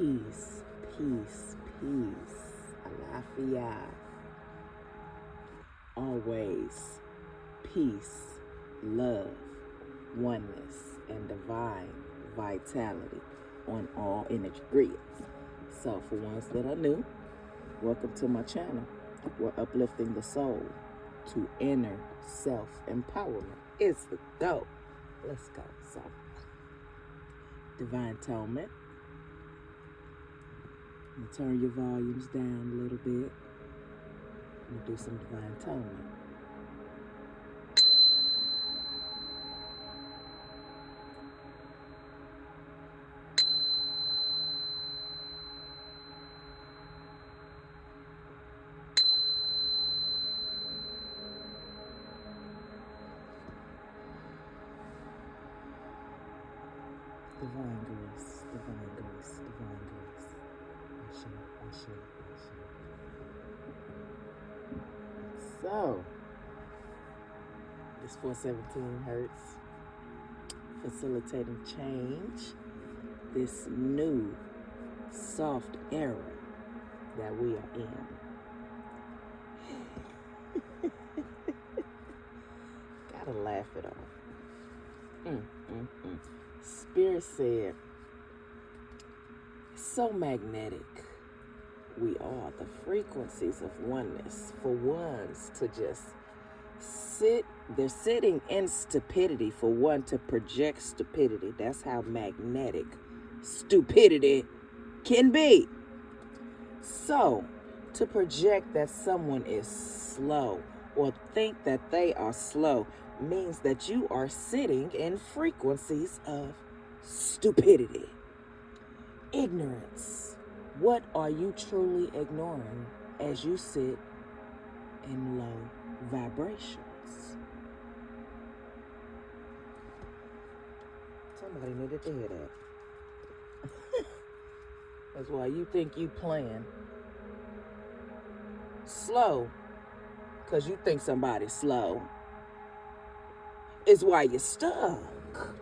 Peace, peace, peace. Alafia. Always peace, love, oneness, and divine vitality on all energy grids. So for ones that are new, welcome to my channel. We're uplifting the soul to inner self-empowerment. It's the go. Let's go. So, divine atonement. Turn your volumes down a little bit. And do some divine atonement. Divine grace, divine grace, divine grace. Ashe. So, this 417 hertz, facilitating change, this new soft era that we are in. Gotta laugh it off. Spirit said, so magnetic we are, the frequencies of oneness, for ones to just sit, they're sitting in stupidity, for one to project stupidity. That's how magnetic stupidity can be. So, to project that someone is slow or think that they are slow means that you are sitting in frequencies of stupidity, ignorance. What are you truly ignoring as you sit in low vibrations? Somebody needed to hear that. That's why you think you playing slow, because you think somebody's slow, is why you're stuck.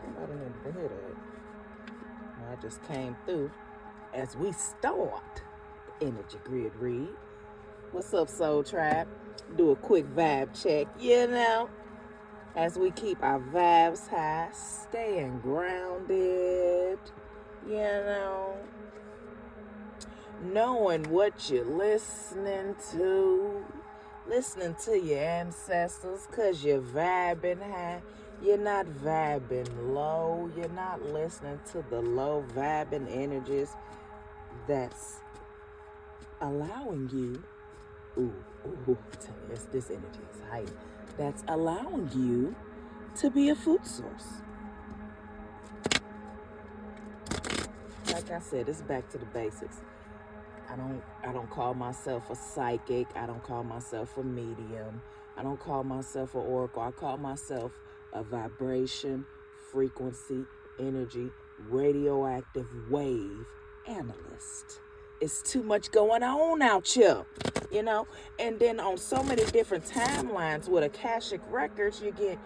Somebody needed to hear that. I just came through as we start the energy grid read. What's up, Soul Tribe? Do a quick vibe check, as we keep our vibes high, staying grounded, knowing what you're listening to your ancestors, because you're vibing high. You're not vibing low. You're not listening to the low vibing energies that's allowing you, this energy is high, that's allowing you to be a food source. Like I said, it's back to the basics. I don't call myself a psychic. I don't call myself a medium. I don't call myself an oracle. I call myself a vibration, frequency, energy, radioactive wave analyst. It's too much going on out here, And then on so many different timelines with Akashic records, you get,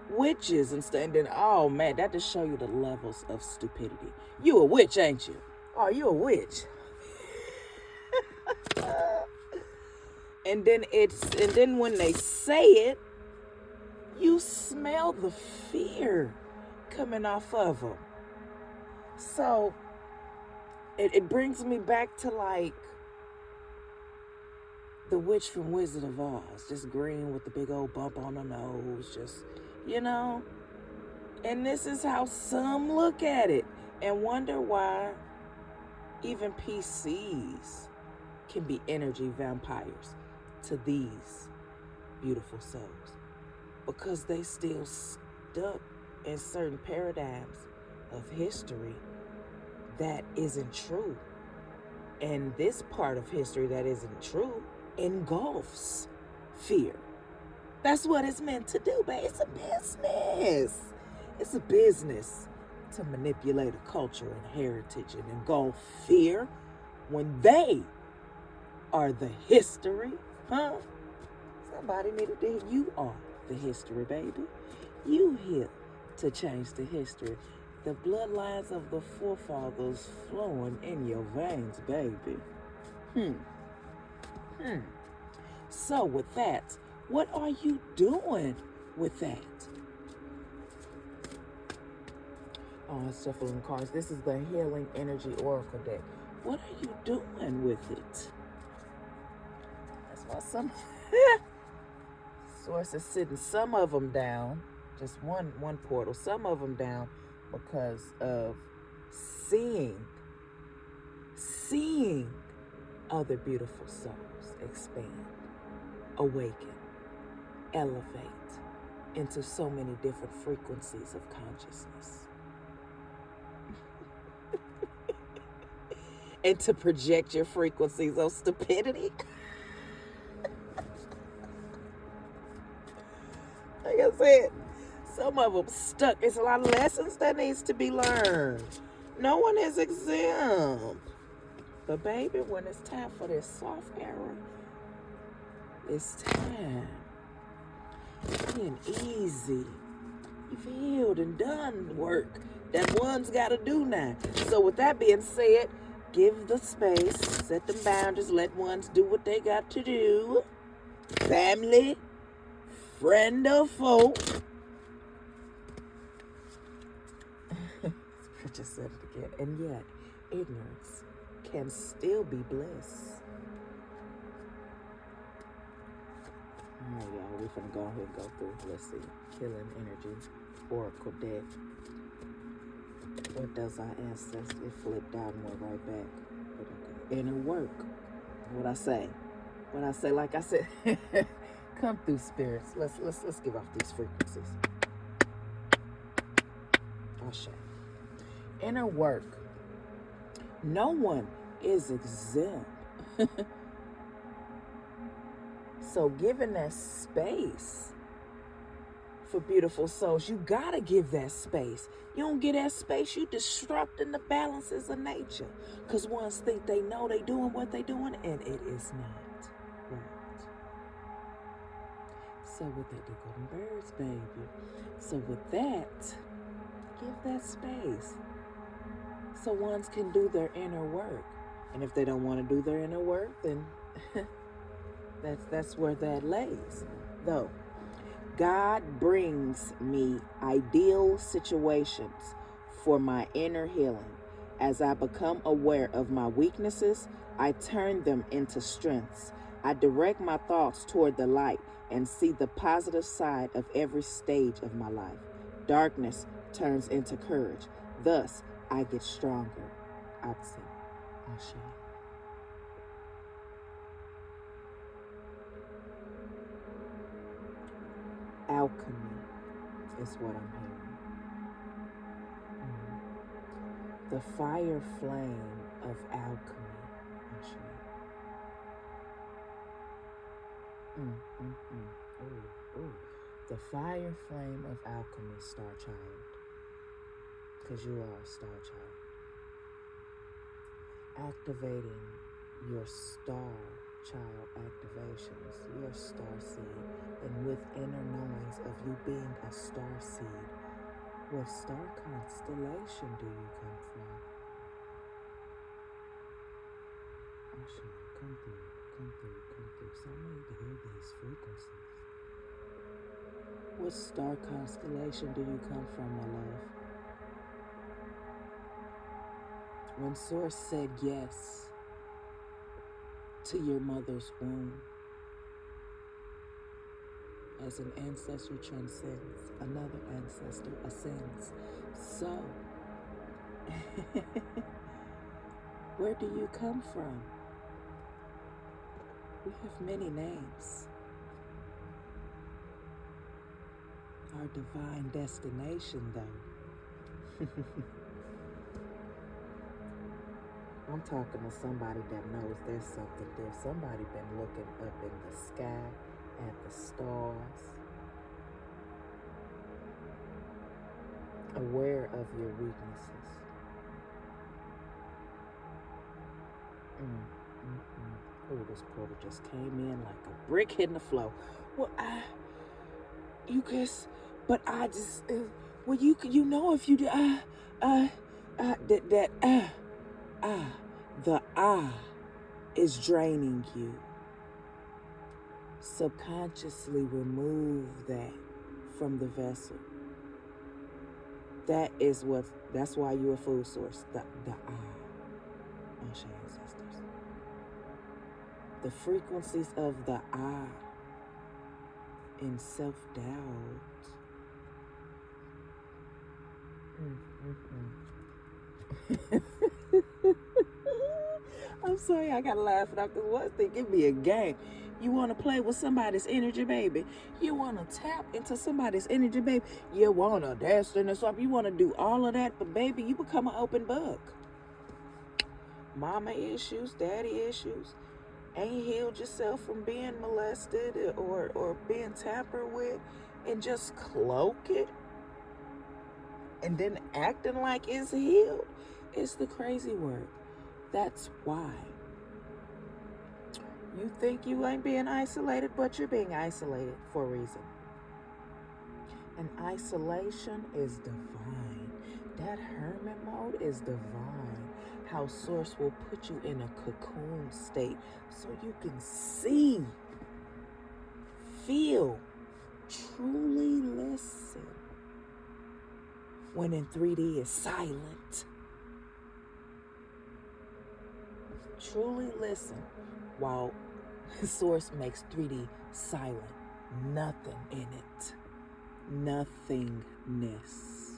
witches and stuff. And then, oh man, that just show you the levels of stupidity. You a witch, ain't you? Oh, you a witch. And then when they say it, you smell the fear coming off of them. So it brings me back to like the witch from Wizard of Oz, just green with the big old bump on her nose, just, And this is how some look at it and wonder why even PCs can be energy vampires to these beautiful souls. Because they still stuck in certain paradigms of history that isn't true. And this part of history that isn't true engulfs fear. That's what it's meant to do, babe. It's a business. It's a business to manipulate a culture and heritage and engulf fear when they are the history, huh? Somebody needed to hear you are the history, baby. You here to change the history. The bloodlines of the forefathers flowing in your veins, baby. So with that, what are you doing with that? Oh, it's shuffling cards. This is the Healing Energy Oracle deck. What are you doing with it? That's why some source is sitting some of them down, just one portal, some of them down because of seeing other beautiful souls expand, awaken, elevate into so many different frequencies of consciousness. And to project your frequencies of stupidity. Like I said, some of them stuck. It's a lot of lessons that needs to be learned. No one is exempt. But baby, when it's time for this soft era, it's time. Being easy. You've healed and done work that one's got to do now. So with that being said, give the space, set the boundaries, let ones do what they got to do. Family, friend or foe. I just said it again. And yet, ignorance can still be bliss. All right, y'all, we're going to go ahead and go through. Let's see. Healing Energy, Oracle deck. What does our ancestor? It flipped out and went right back. Inner work. What I say, like I said, come through, spirits. Let's give off these frequencies. Ashe. Inner work. No one is exempt. So given that space for beautiful souls, you gotta give that space. You don't get that space, you disrupting the balances of nature. Because ones think they know they doing what they doing, and it is not right. So with that, the golden birds, baby. So with that, give that space so ones can do their inner work. And if they don't want to do their inner work, then that's where that lays. Though God brings me ideal situations for my inner healing. As I become aware of my weaknesses, I turn them into strengths. I direct my thoughts toward the light and see the positive side of every stage of my life. Darkness turns into courage. Thus, I get stronger. Opposite. Ashe. Alchemy is what I'm hearing. The fire flame of alchemy. The fire flame of alchemy, Star Child. Because you are a Star Child. Activating your Star Child activations, your star seed, and with inner knowings of you being a star seed, what star constellation do you come from? Ashe, come through. Some need to hear these frequencies. What star constellation do you come from, my love? When Source said yes to your mother's womb, as an ancestor transcends, another ancestor ascends. So, where do you come from? We have many names. Our divine destination, though. I'm talking to somebody that knows there's something there. Somebody been looking up in the sky at the stars, aware of your weaknesses. Oh, this portal just came in like a brick hitting the floor. Well, you know, if you do, the is draining you. Subconsciously remove that from the vessel. That's why you're a food source. The Ashe ancestors. The frequencies of the in self-doubt. I'm sorry, I gotta laugh at because one thing, give me a game. You want to play with somebody's energy, baby. You want to tap into somebody's energy, baby. You want to dance in this up. You want to do all of that, but baby, you become an open book. Mama issues, daddy issues. Ain't healed yourself from being molested or being tampered with, and just cloak it. And then acting like it's healed. It's the crazy word. That's why. You think you ain't being isolated, but you're being isolated for a reason. And isolation is divine. That hermit mode is divine. How Source will put you in a cocoon state so you can see, feel, truly listen. When in 3D is silent. Truly listen while Source makes 3D silent. Nothing in it. Nothingness.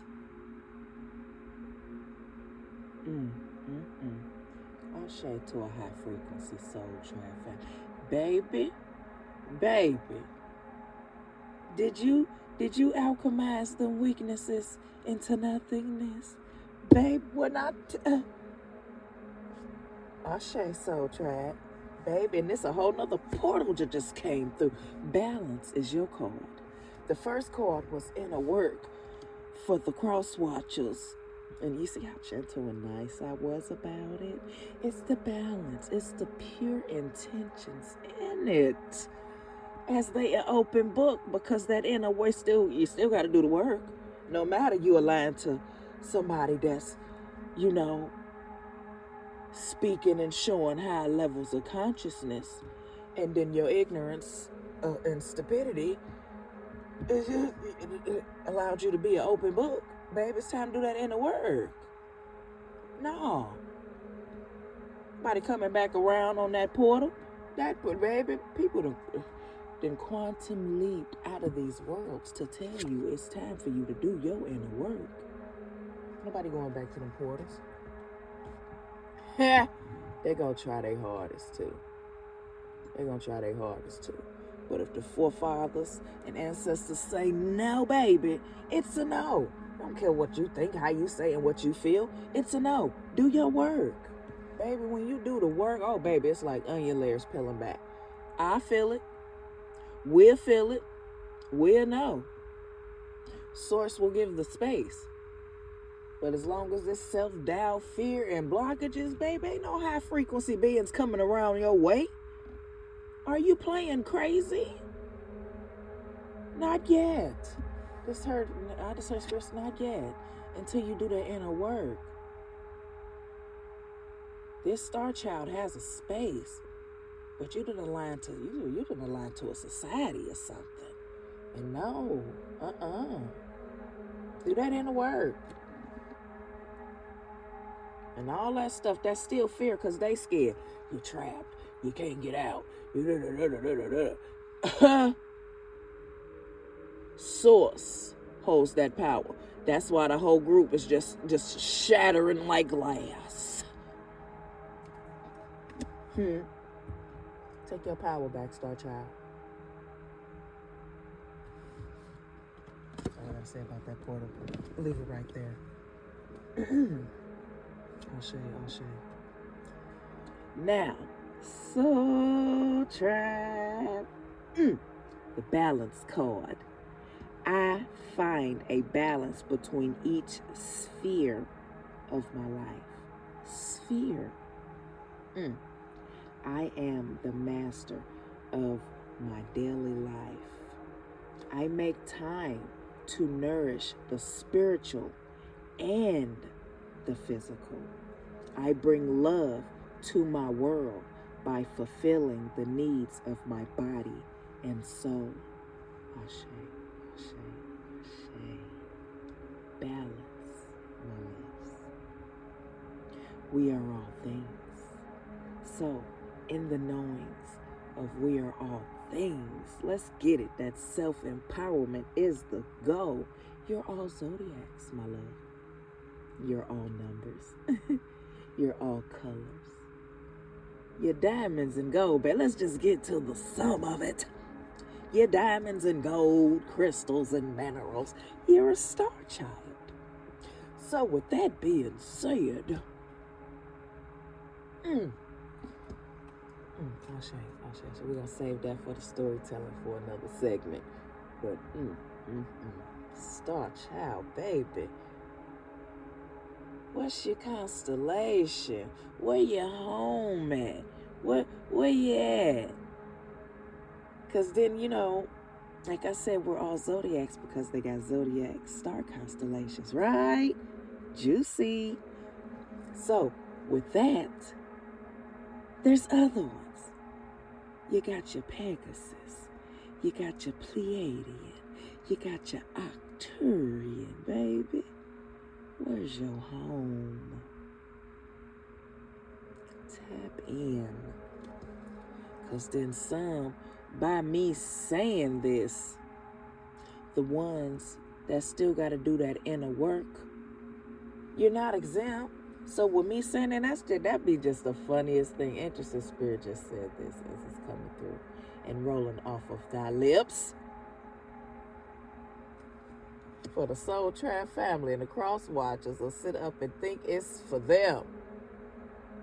Ashe to a high frequency soul traffic. Baby, did you alchemize the weaknesses into nothingness? Babe, when Ashe soul trap, baby, and this a whole nother portal that just came through. Balance is your card. The first card was inner work for the cross watchers. And you see how gentle and nice I was about it? It's the balance. It's the pure intentions in it. As they an open book, because that inner work you still got to do the work. No matter you align to somebody that's, speaking and showing high levels of consciousness, and then your ignorance and stupidity it allowed you to be an open book. Baby, it's time to do that inner work. No. Somebody coming back around on that portal. Baby, people done quantum leaped out of these worlds to tell you it's time for you to do your inner work. Nobody going back to them portals. They're going to try their hardest too. But if the forefathers and ancestors say no, baby, it's a no. I don't care what you think, how you say, and what you feel. It's a no. Do your work. Baby, when you do the work, oh, baby, it's like onion layers peeling back. I feel it. We'll feel it. We'll know. Source will give the space. But as long as this self-doubt, fear, and blockages, baby, ain't no high-frequency beings coming around your way. Are you playing crazy? Not yet. I just heard spirits, not yet. Until you do the inner work. This star child has a space, but you didn't align to a society or something. And no, do that inner work. And all that stuff, that's still fear, because they scared. You're trapped. You can't get out. Source holds that power. That's why the whole group is just shattering like glass. Take your power back, Star Child. That's all I gotta say about that portal. Leave it right there. Ashe. Now, Soul Tribe. The balance card. I find a balance between each sphere of my life. Sphere. I am the master of my daily life. I make time to nourish the spiritual and the physical. I bring love to my world by fulfilling the needs of my body and soul. Ashe, ashe, ashe. Balance, my loves. We are all things. So, in the knowings of we are all things, let's get it. That self-empowerment is the goal. You're all zodiacs, my love. You're all numbers. You're all colors. You're diamonds and gold, but let's just get to the sum of it. You're diamonds and gold, crystals and minerals. You're a star child. So with that being said, so we're going to save that for the storytelling for another segment. But, star child, baby. What's your constellation? Where your home at? Where you at? Because then, like I said, we're all zodiacs because they got zodiac star constellations, right? Juicy. So, with that, there's other ones. You got your Pegasus. You got your Pleiadian. You got your Arcturian, baby. Where's your home? Tap in. Because then some, by me saying this, the ones that still got to do that inner work, you're not exempt. So with me saying that'd be just the funniest thing. Interesting Spirit just said this as it's coming through and rolling off of thy lips. For the Soul Tribe family and the Cross Watchers will sit up and think it's for them.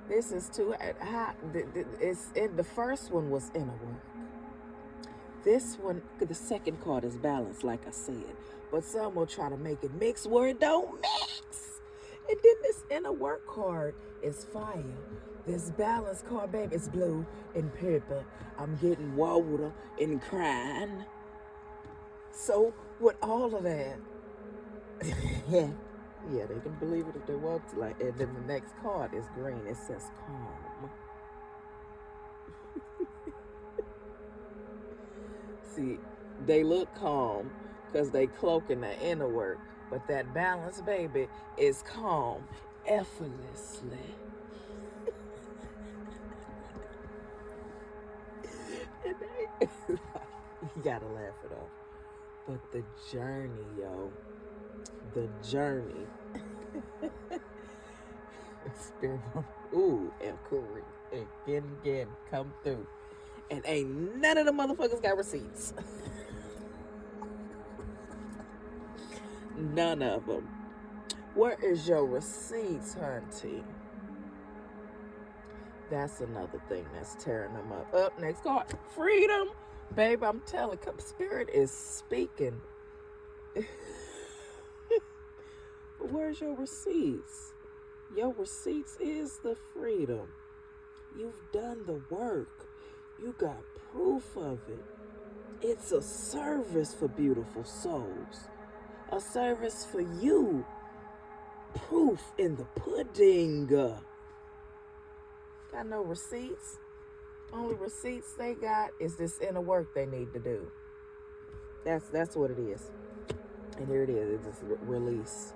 This is too hot. The first one was inner work. This one, the second card is balance, like I said. But some will try to make it mix where it don't mix. And then this inner work card is fire. This balance card, baby, is blue and purple. I'm getting water and crying. So with all of that, yeah, they can believe it if they want to. And then the next card is green. It says calm. See, they look calm because they cloak in the inner work. But that balance, baby, is calm effortlessly. You gotta laugh it off. But the journey, yo. The journey. Spirit, ooh, and Curry. Again, come through. And ain't none of the motherfuckers got receipts. None of them. Where is your receipts, hunty? That's another thing that's tearing them up. Up, next card. Freedom. Babe, I'm telling you, Spirit is speaking. Where's your receipts? Your receipts is the freedom. You've done the work. You got proof of it. It's a service for beautiful souls. A service for you. Proof in the pudding. Got no receipts. Only receipts they got is this inner work they need to do. That's what it is. And here it is. It's just release.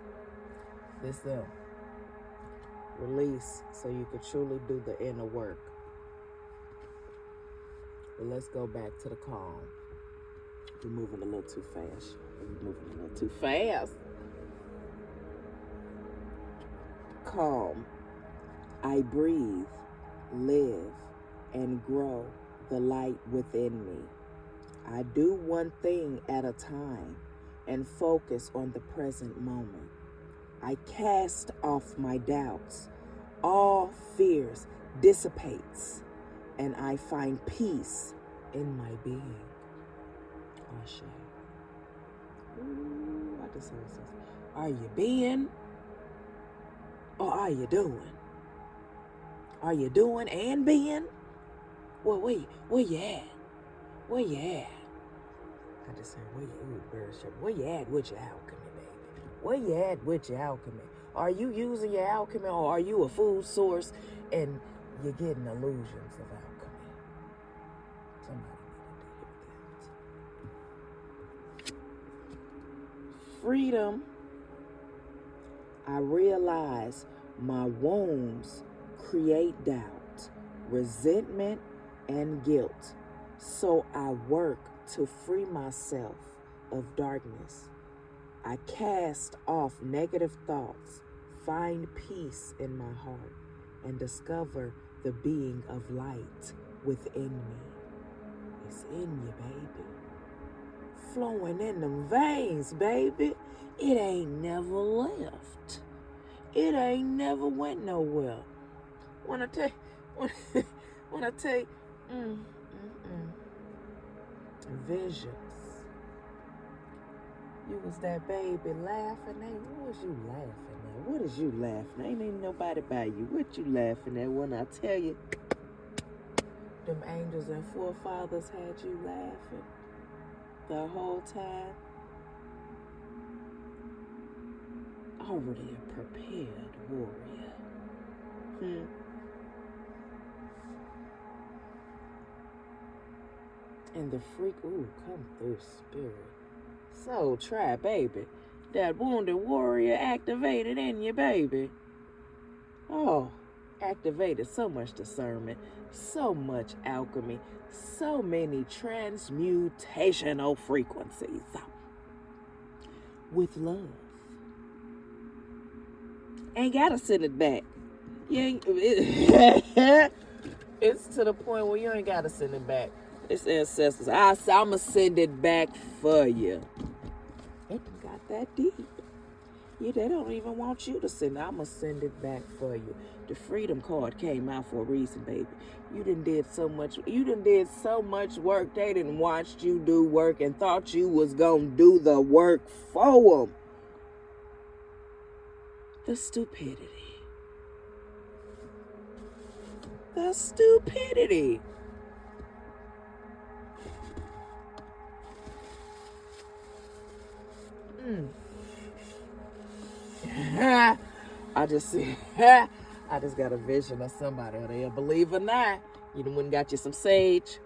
This them. Release so you could truly do the inner work. But let's go back to the calm. We're moving a little too fast. Calm. I breathe, live, and grow the light within me. I do one thing at a time and focus on the present moment. I cast off my doubts. All fears dissipates, and I find peace in my being. Ashe. Ooh, I just heard this. Are you being or are you doing? Are you doing and being? Well, where you at? Where you at? I just heard, where you at with your alchemy, baby? Where you at with your alchemy? Are you using your alchemy, or are you a food source and you're getting illusions of alchemy? Somebody needed to hear that. Freedom. I realize my wounds create doubt, resentment, and guilt. So I work to free myself of darkness. I cast off negative thoughts, find peace in my heart, and discover the being of light within me. It's in you, baby. Flowing in them veins, baby. It ain't never left. It ain't never went nowhere. When I tell you, visions. You was that baby laughing at. What was you laughing at? What is you laughing at? Ain't nobody by you. What you laughing at when I tell you them angels and forefathers had you laughing the whole time? Already a prepared warrior. And the freak, come through, spirit. So try, baby. That wounded warrior activated in you, baby. Oh, activated so much discernment, so much alchemy, so many transmutational frequencies. With love. Ain't gotta send it back. You ain't, it's to the point where you ain't gotta send it back. It's ancestors. I'ma send it back for you. It got that deep. Yeah, they don't even want you to send it. I'ma send it back for you. The freedom card came out for a reason, baby. You done did so much work. They didn't watch you do work and thought you was gonna do the work for them. The stupidity. The stupidity. I just got a vision of somebody out there. Believe it or not, you done went and got you some sage.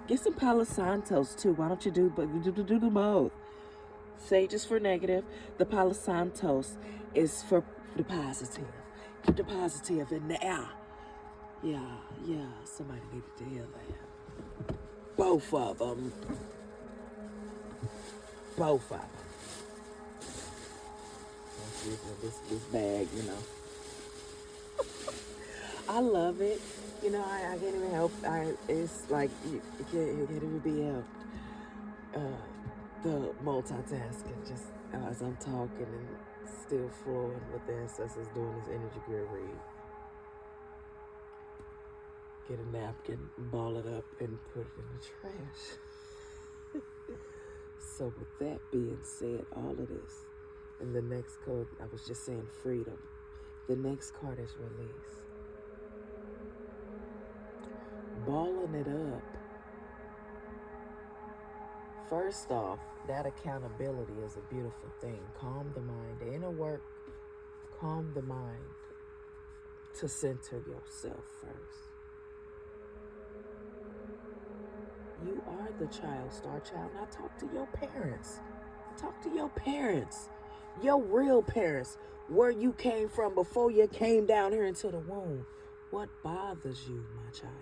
Get some Palo Santos too. Why don't you do them both? Sage is for negative. The Palo Santos is for the positive. Keep the positive in the air. Yeah. Somebody needed to hear that. Both of them. This bag, I love it. I can't even help. It's like it can't even be helped. The multitasking, just as I'm talking and still flowing with the ancestors doing this energy gear read. Get a napkin, ball it up, and put it in the trash. So with that being said, all of this, and the next card, I was just saying freedom. The next card is release. Balling it up. First off, that accountability is a beautiful thing. Calm the mind. The inner work, calm the mind to center yourself first. You are the child, star child. Now talk to your parents. Talk to your parents. Your real parents. Where you came from before you came down here into the womb. What bothers you, my child?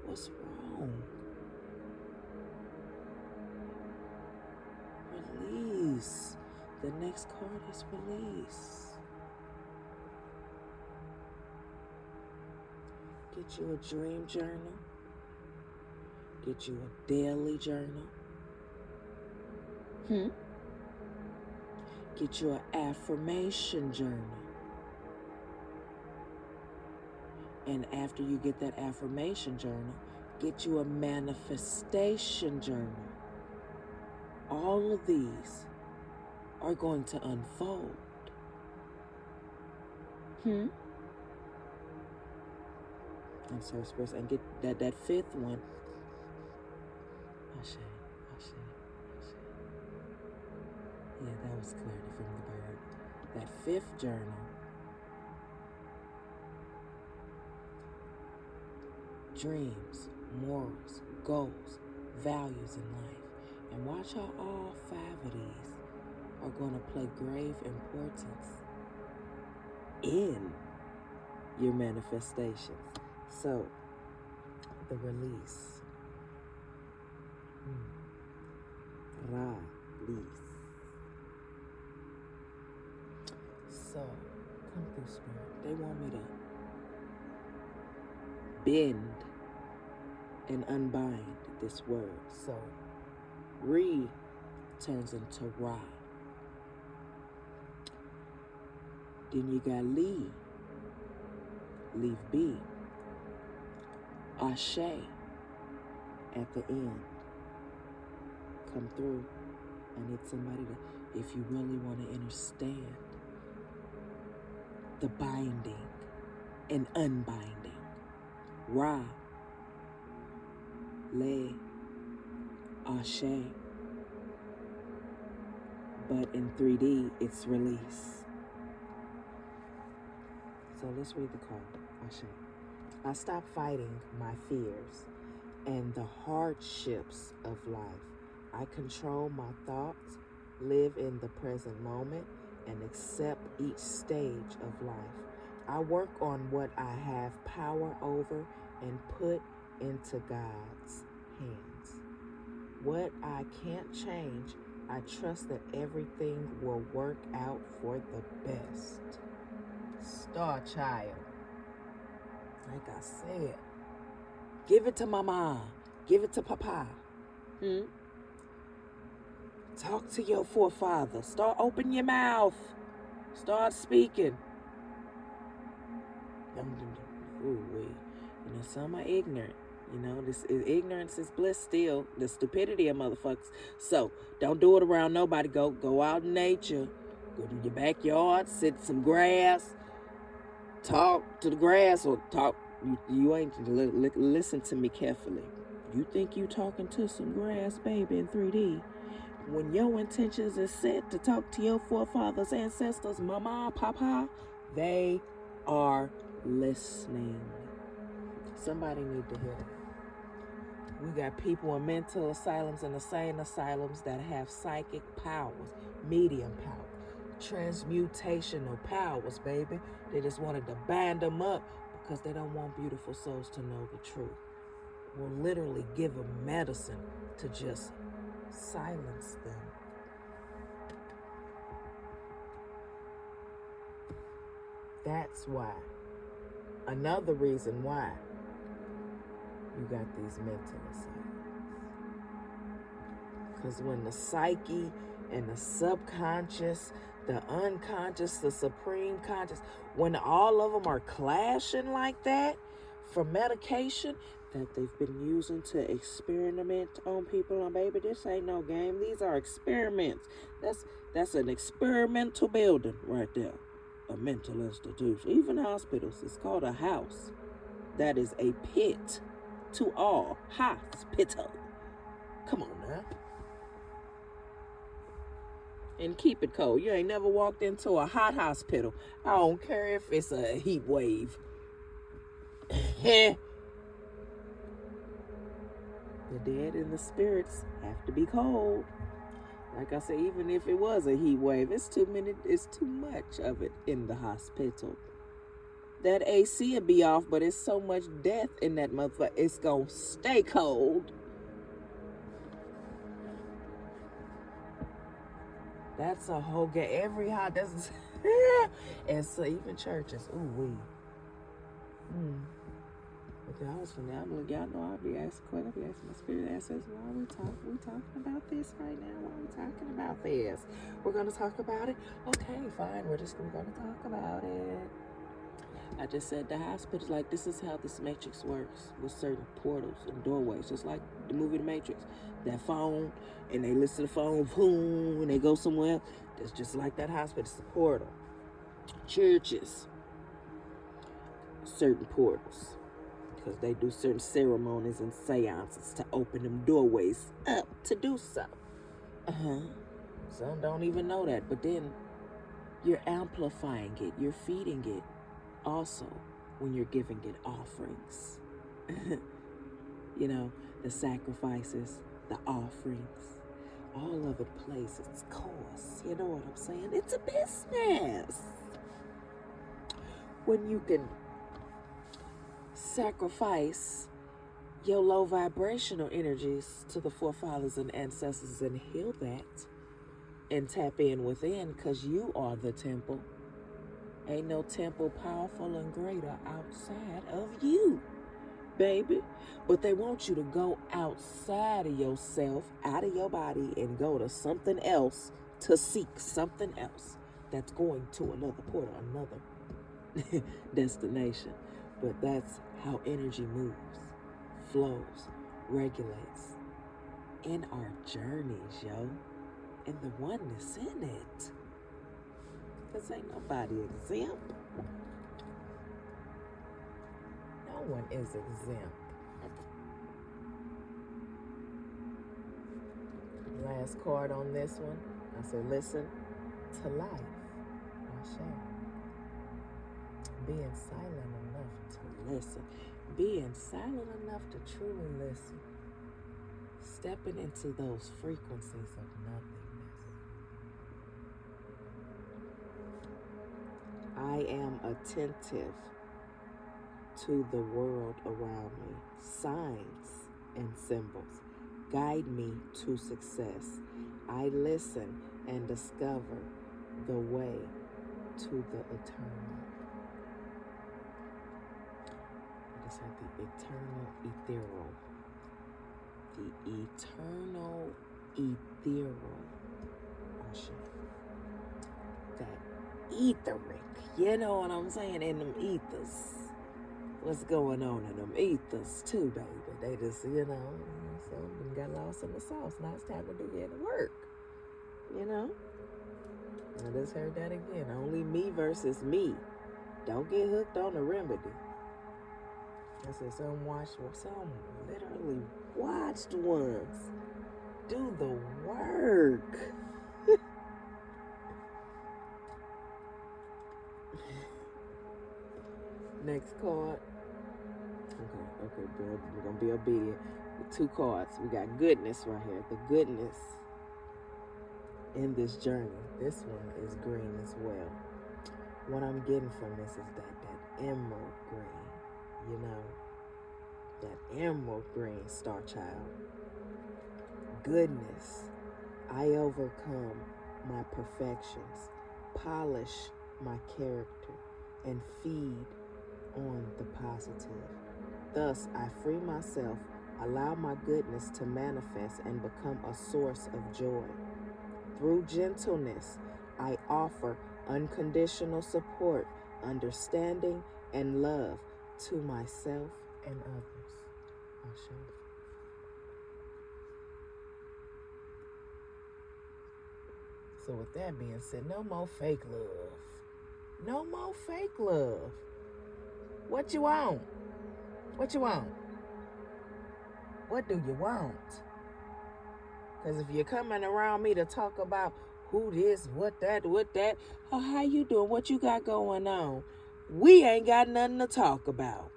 What's wrong? Release. The next card is release. Get you a dream journal. Get you a daily journal. Get you an affirmation journal. And after you get that affirmation journal, get you a manifestation journal. All of these are going to unfold. I'm sorry, Spurs, and get that fifth one. Ashe. Yeah, that was clarity from the bird. That fifth journal, dreams, morals, goals, values in life. And watch how all 5 of these are going to play grave importance in your manifestations. So, the release. Release. So, come through, Spirit. They want me to bend and unbind this word. So, re turns into ra. Then you got leave be. Ashe at the end. Come through. I need somebody to, if you really want to understand the binding and unbinding. Ra, Le, Ashe. But in 3D, it's release. So let's read the card. Ashe. I stop fighting my fears and the hardships of life. I control my thoughts, live in the present moment, and accept each stage of life. I work on what I have power over and put into God's hands. What I can't change, I trust that everything will work out for the best. Star child. Like I said, give it to mama, give it to papa. Talk to your forefathers. Start open your mouth. Start speaking. Ooh, some are ignorant. This is ignorance is bliss still. The stupidity of motherfuckers. So don't do it around nobody. Go out in nature. Go to your backyard. Sit in some grass. Talk to the grass or talk. You ain't listen to me carefully. You think you talking to some grass, baby, in 3D. When your intentions is set to talk to your forefathers, ancestors, mama, papa, they are listening. Somebody need to hear that. We got people in mental asylums and insane asylums that have psychic powers, medium power, transmutational powers, baby. They just wanted to bind them up because they don't want beautiful souls to know the truth. We'll literally give them medicine to just silence them. That's why. Another reason why you got these mental asylums. Because when the psyche and the subconscious, the unconscious, the supreme conscious, when all of them are clashing like that for medication that they've been using to experiment on people, and baby, this ain't no game. These are experiments. That's an experimental building right there. A mental institution. Even hospitals. It's called a house. That is a pit to all. Hospital. Come on now. And keep it cold. You ain't never walked into a hot hospital. I don't care if it's a heat wave. The dead and the spirits have to be cold. Like I said, even if it was a heat wave, it's too much of it in the hospital. That AC will be off, but it's so much death in that motherfucker. It's gonna stay cold. That's a whole game. Every hot, that's and so even churches. Ooh wee. Okay, I was from there. Y'all know I'll be asking questions. I'll be asking my spirit ancestors, why we talking about this right now? Why are we talking about this? We're gonna talk about it. Okay, fine. We're gonna talk about it. I just said the hospitals, like, this is how this matrix works with certain portals and doorways, just like the movie The Matrix. That phone, and they listen to the phone, boom, and they go somewhere. It's just like that hospital. It's a portal. Churches, certain portals. because they do certain ceremonies and seances to open them doorways up to do so. Some don't even know that, but then you're amplifying it, you're feeding it also when you're giving it offerings. You know, the sacrifices, the offerings, all of it plays its course. You know what I'm saying? It's a business. When you can sacrifice your low vibrational energies to the forefathers and ancestors and heal that and tap in within, because you are the temple. Ain't no temple powerful and greater outside of you, baby. But they want you to go outside of yourself, out of your body, and go to something else to seek something else that's going to another portal, another destination. But that's how energy moves, flows, regulates in our journeys, yo. And the oneness in it. Because ain't nobody exempt. No one is exempt. Last card on this one. I said, listen to life. Being silent enough to listen. Being silent enough to truly listen. Stepping into those frequencies of nothingness. I am attentive to the world around me. Signs and symbols guide me to success. I listen and discover the way to the eternal. I just had the eternal ethereal. The eternal ethereal. That etheric. You know what I'm saying? In them ethers. What's going on in them ethers too, baby? They just, some got lost in the sauce. Now it's time to do the work. You know? I just heard that again. Only me versus me. Don't get hooked on the remedy. I said some literally watched ones do the work. Next card. Okay, good. We're going to be obedient. With 2 cards. We got goodness right here. The goodness in this journey. This one is green as well. What I'm getting from this is that emerald green. You know, that emerald green, star child. Goodness. I overcome my perfections, polish my character, and feed on the positive. Thus, I free myself, allow my goodness to manifest and become a source of joy. Through gentleness, I offer unconditional support, understanding, and love to myself and others. Ashe. So with that being said, no more fake love. No more fake love. What you want? What you want? What do you want? Because if you're coming around me to talk about who this, what that, oh, how you doing? What you got going on? We ain't got nothing to talk about.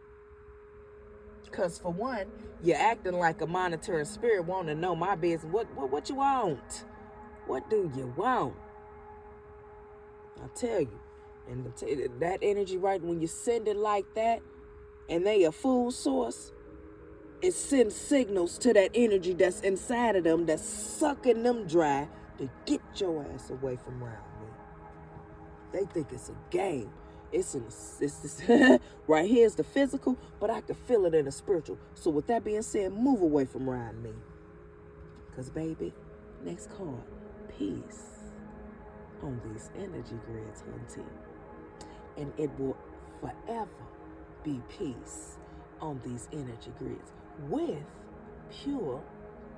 Because for one, you're acting like a monitoring spirit wanting to know my business. What you want? What do you want? I'll tell you. And that energy, right, when you send it like that, and they a food source, it sends signals to that energy that's inside of them that's sucking them dry to get your ass away from around me. They think it's a game. It's right here's the physical, but I can feel it in the spiritual. So with that being said, move away from around me. Because, baby, next card, peace on these energy grids, hunty. And it will forever be peace on these energy grids with pure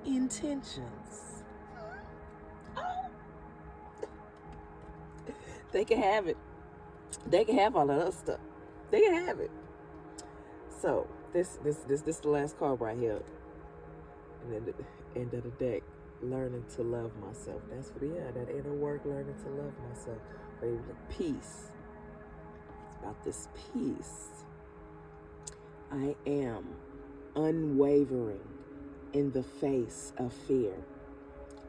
intentions. Oh. They can have it. They can have all of that stuff. They can have it. So This the last card right here. And then the end of the deck, learning to love myself. That's for that inner work, learning to love myself. Or peace. It's about this peace. I am unwavering in the face of fear.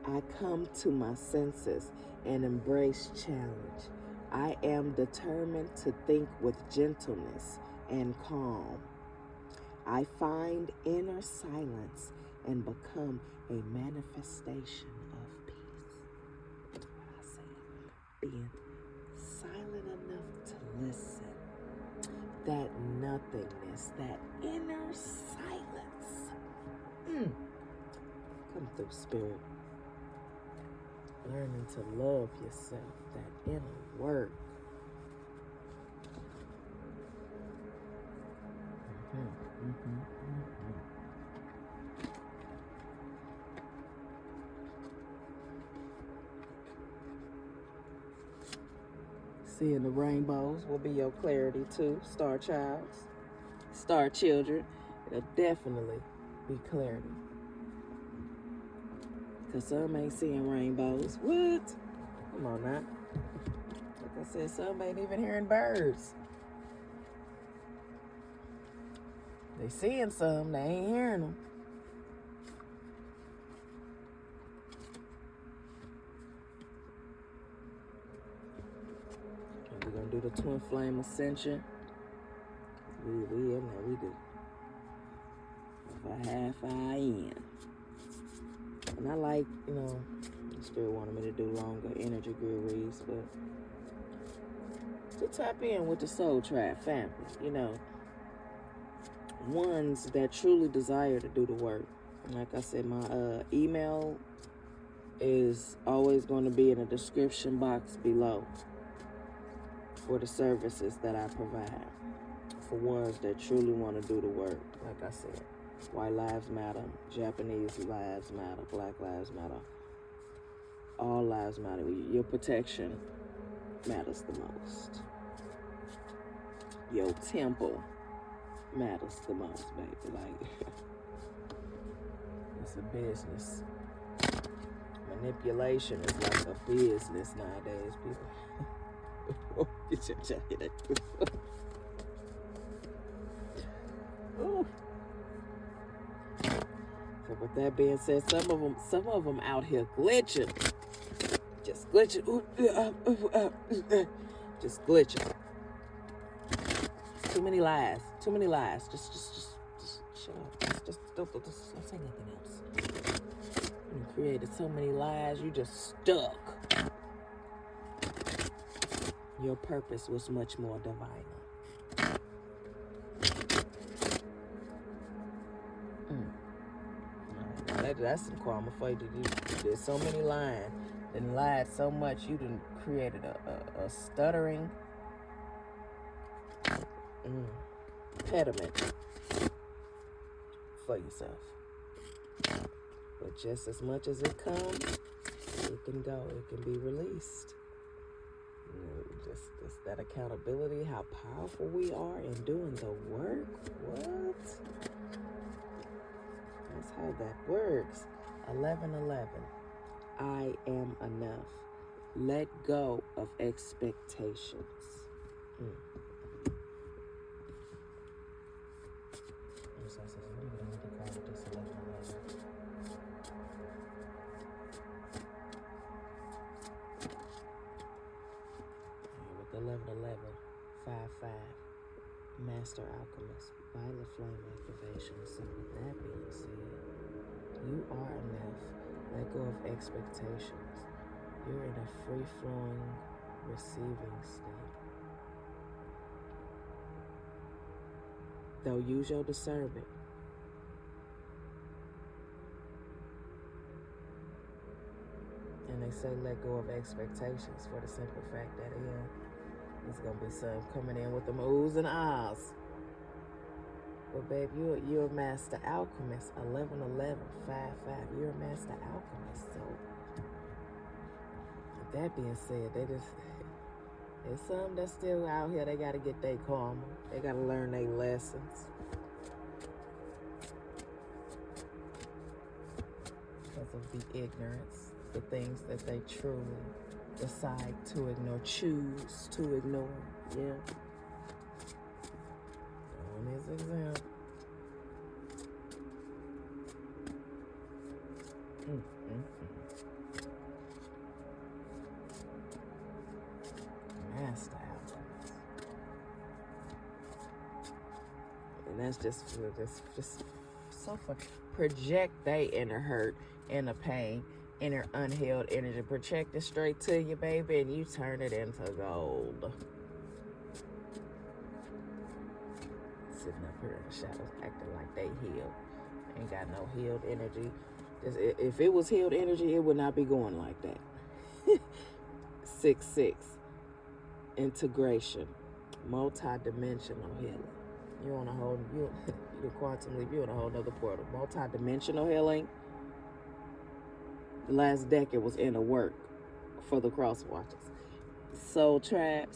I come to my senses and embrace challenge. I am determined to think with gentleness and calm. I find inner silence and become a manifestation of peace. What I said, being silent enough to listen. That nothingness, that inner silence. Come through, spirit. Learning to love yourself, that inner work. Seeing the rainbows will be your clarity too, star children. It'll definitely be clarity. Because some ain't seeing rainbows. What? Come on now. Like I said, some ain't even hearing birds. They seeing some, they ain't hearing them. And we're going to do the twin flame ascension. We in there, we do. For a half hour in. And I like, the Spirit wanted me to do longer energy grid reads, but to tap in with the Soul Tribe family, ones that truly desire to do the work. And like I said, my email is always going to be in the description box below for the services that I provide for ones that truly want to do the work. Like I said, white lives matter, Japanese lives matter, black lives matter, all lives matter. Your protection matters the most. Your temple matters the most, baby. Like, it's a business. Manipulation is like a business nowadays, people. Get your jacket. So with that being said, some of them out here glitching. Just glitching. Just glitching. Too many lies. Just shut up. Just don't say nothing else. You created so many lies, you just stuck. Your purpose was much more divine. That's some karma for you. There's so many lying. And lied so much, you done created a stuttering impediment for yourself. But just as much as it comes, it can go. It can be released. Just that accountability, how powerful we are in doing the work. What? That's how that works. 11:11. I am enough. Let go of expectations. With 11:11, 5/5, Master Alchemist, Violet Flame activation. So with that being said, you are enough. Let go of expectations. You're in a free-flowing, receiving state. Though use your discernment. And they say let go of expectations for the simple fact that it's going to be some coming in with them oohs and ahs. But babe, you're a master alchemist. 11:11, 5/5. You're a master alchemist. So, with that being said, there's some that's still out here. They got to get their karma. They got to learn their lessons. be ignorance, the things that they truly decide to ignore, choose to ignore. Yeah. On his example. Master alchemist. And that's just so fun. Project they inner hurt, inner pain, inner unhealed energy. Project it straight to you, baby, and you turn it into gold. Sitting up here in the shadows, acting like they healed. Ain't got no healed energy. If it was healed energy, it would not be going like that. 6-6. Integration. Multi-dimensional healing. You're on a whole, you're quantum leap, you're on a whole nother portal. Multi-dimensional healing. The last decade was inner work for the cross watchers. Soul Trap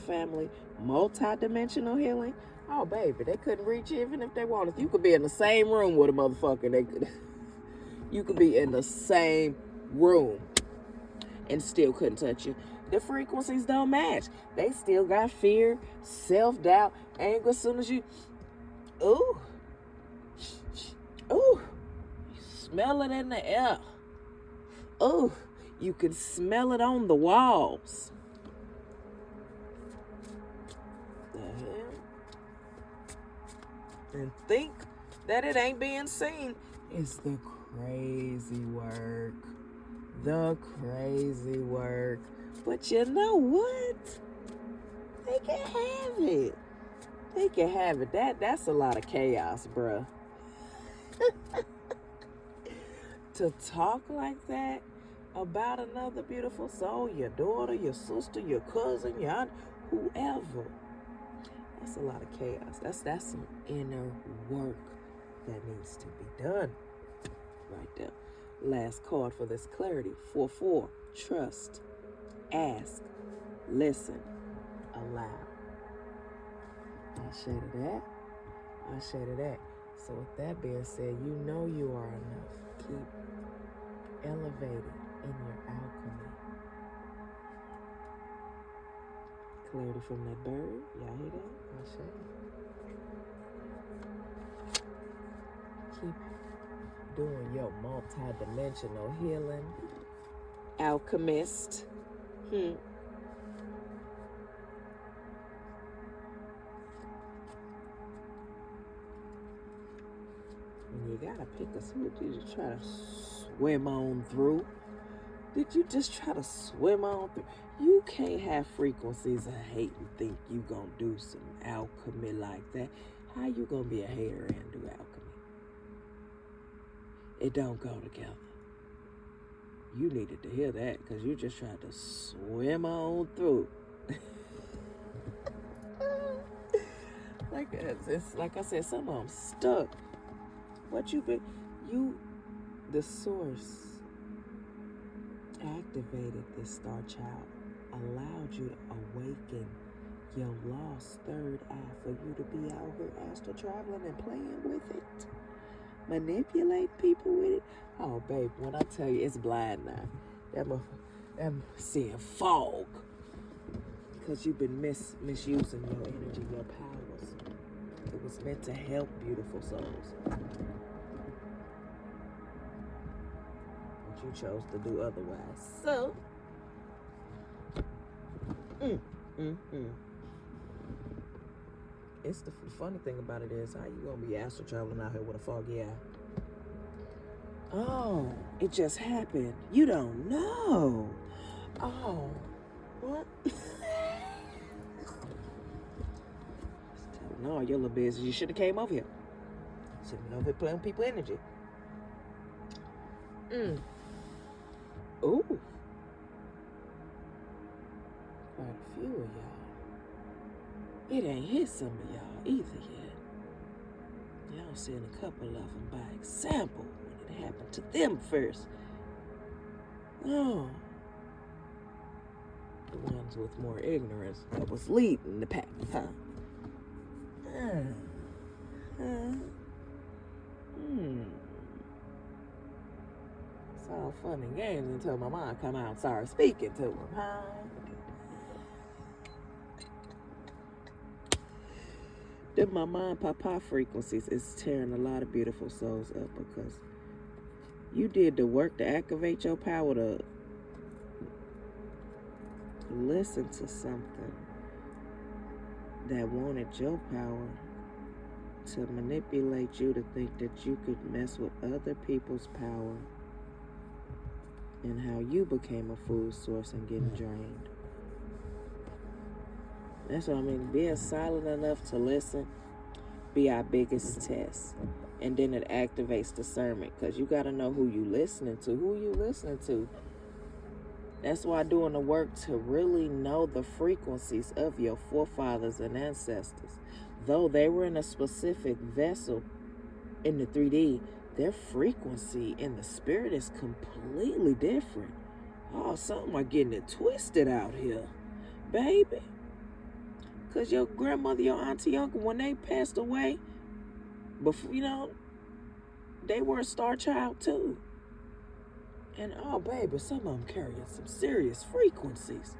family. Multi-dimensional healing. Oh, baby, they couldn't reach you even if they wanted. You could be in the same room with a motherfucker. You could be in the same room and still couldn't touch you. The frequencies don't match. They still got fear, self-doubt, anger. As soon as you, ooh, you smell it in the air. Ooh, you can smell it on the walls. And think that it ain't being seen is the crazy work. The crazy work. But you know what? They can have it. They can have it. That's a lot of chaos, bruh. To talk like that about another beautiful soul, your daughter, your sister, your cousin, your aunt, whoever. That's a lot of chaos. That's some inner work that needs to be done. Right there. Last card for this clarity. 4-4. Trust. Ask. Listen. Allow. I share to that. I share to that. So with that being said, you know you are enough. Keep elevated in your alchemy. Clarity from that bird. Y'all hear that? I share. Keep doing your multi-dimensional healing. Alchemist. And you gotta pick a switch. Did you try to swim on through? Did you just try to swim on through? You can't have frequencies of hate and think you gonna do some alchemy like that. How you gonna be a hater and do alchemy? It don't go together. You needed to hear that because you just tried to swim on through. It's like I said, some of them stuck. What the source activated this star child, allowed you to awaken your lost third eye for you to be out here astral traveling and playing with it. Manipulate people with it. Oh, babe, when I tell you it's blind now, I'm seeing fog because you've been misusing your energy, your powers. It was meant to help beautiful souls, but you chose to do otherwise. So, it's the funny thing about it is, how you gonna be astral traveling out here with a foggy eye? Oh, it just happened. You don't know. Oh, what? No, your little business. You should have came over here. Should have been over here playing with people energy. Ooh. Quite a few of y'all. It ain't hit some of y'all either yet. Y'all seeing a couple of them by example when it happened to them first. Oh. The ones with more ignorance that was leading the pack, huh? all fun and games until my mind come out and start speaking to him, huh? Then my mind papa frequencies is tearing a lot of beautiful souls up because you did the work to activate your power to listen to something that wanted your power to manipulate you to think that you could mess with other people's power, and how you became a food source and getting drained. That's what I mean. Being silent enough to listen be our biggest test. And then it activates discernment, because you got to know who you listening to. Who you listening to? That's why doing the work to really know the frequencies of your forefathers and ancestors. Though they were in a specific vessel in the 3D, their frequency in the spirit is completely different. Oh, something like getting it twisted out here, baby. Because your grandmother, your auntie, uncle, when they passed away, before, they were a star child too. And oh, baby, some of them carrying some serious frequencies.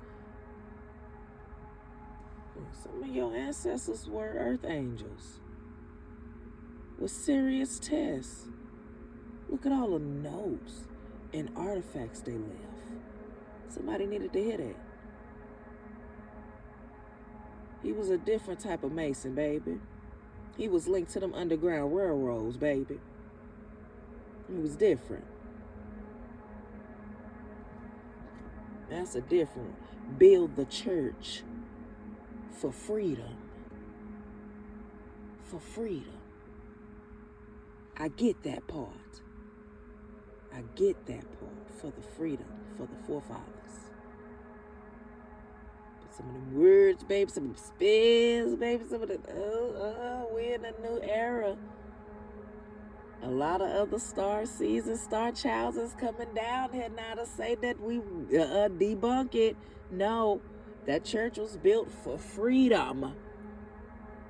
Some of your ancestors were earth angels with serious tests. Look at all the notes and artifacts they left. Somebody needed to hear that. He was a different type of Mason, baby. He was linked to them underground railroads, baby. He was different. That's a different one. Build the church for freedom. For freedom. I get that part. I get that part. For the freedom. For the forefathers. But some of them words, baby. Some of them spells, baby. Some of them, we're in a new era. A lot of other star seeds and star childs is coming down here now to say that we debunk it. No, that church was built for freedom.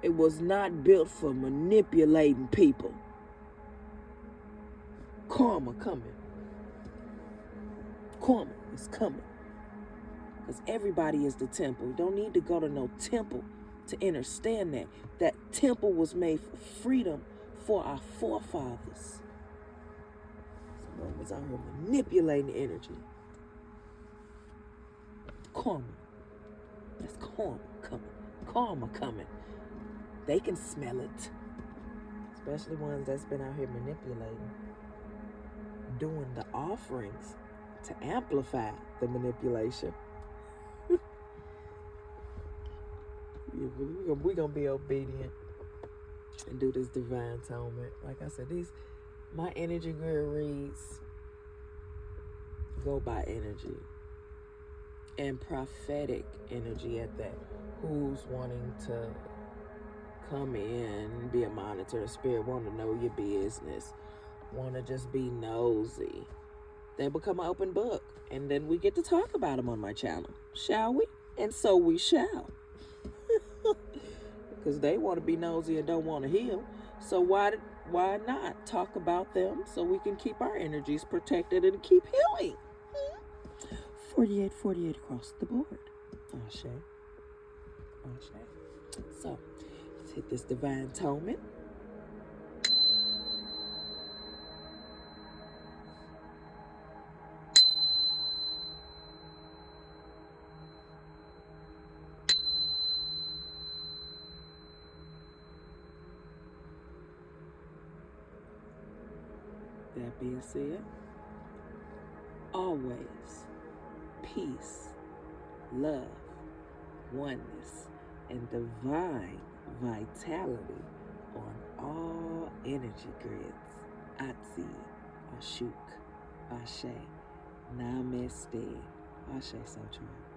It was not built for manipulating people. Karma coming. Karma is coming. Because everybody is the temple. You don't need to go to no temple to understand that. That temple was made for freedom for our forefathers. Someone was out here manipulating the energy. Karma. That's karma coming. Karma coming. They can smell it. Especially ones that's been out here manipulating. Doing the offerings to amplify the manipulation. We're going to be obedient and do this divine atonement. Like I said, my energy grid reads go by energy and prophetic energy at that. Who's wanting to come in, be a monitor, spirit, want to know your business, want to just be nosy. They become an open book, and then we get to talk about them on my channel, shall we? And so we shall. Because they want to be nosy and don't want to heal. So why not talk about them so we can keep our energies protected and keep healing? 48 across the board. Ashe. Ashe. So let's hit this divine atonement. That being said, always peace, love, oneness, and divine vitality on all energy grids. Atsi, Ashuk, Ashe, Namaste, Ashe Sochua.